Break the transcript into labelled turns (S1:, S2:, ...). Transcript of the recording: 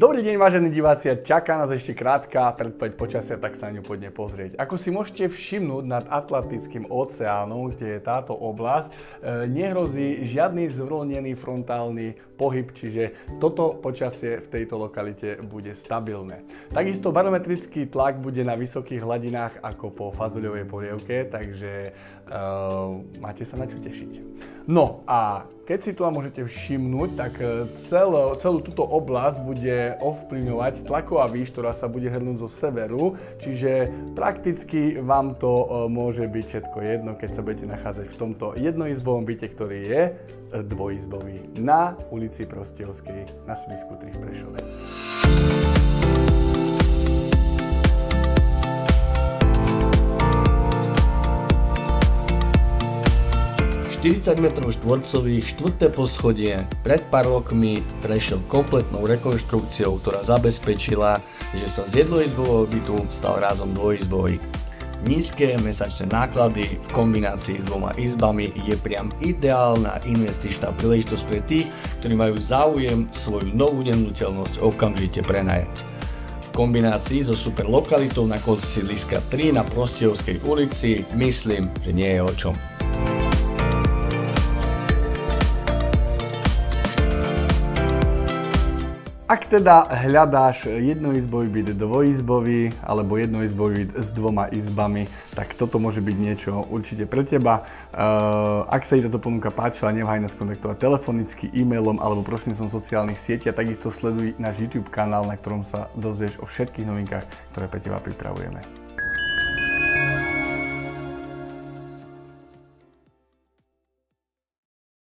S1: Dobrý deň, vážení diváci, čaká nás ešte krátka predpoveď počasia, tak sa na ňu poďme pozrieť. Ako si môžete všimnúť, nad Atlantickým oceánom, kde je táto oblasť, nehrozí žiadny zvlnený frontálny pohyb, čiže toto počasie v tejto lokalite bude stabilné. Takisto barometrický tlak bude na vysokých hladinách ako po fazuľovej polievke, takže máte sa na čo tešiť. No a keď si tu môžete všimnúť, tak celú túto oblasť bude ovplyvňovať tlaková výš, ktorá sa bude hrnúť zo severu, čiže prakticky vám to môže byť všetko jedno, keď sa budete nachádzať v tomto jednoizbovom byte, ktorý je dvojizbový na ulici Prostihovskej na sídlisku 3 v Prešove.
S2: 40 m štvorcových, 4. poschodie, pred pár rokmi prešiel kompletnou rekonštrukciou, ktorá zabezpečila, že sa z jednoizbového bytu stal rázom dvojizbový. Nízke mesačné náklady v kombinácii s 2 izbami je priam ideálna investičná príležitosť pre tých, ktorí majú záujem svoju novú nehnuteľnosť okamžite prenajať. V kombinácii so super lokalitou na konci sídliska 3 na Prostihovskej ulici myslím, že nie je o čom.
S1: Ak teda hľadáš jednoizbový byt dvojizbový alebo jednoizbový byt s 2 izbami, tak toto môže byť niečo určite pre teba. Ak sa ti táto ponuka páčila, neváhaj nás kontaktovať telefonicky, e-mailom alebo prostredníctvom sociálnych sietí a takisto sleduj náš YouTube kanál, na ktorom sa dozvieš o všetkých novinkách, ktoré pre teba pripravujeme.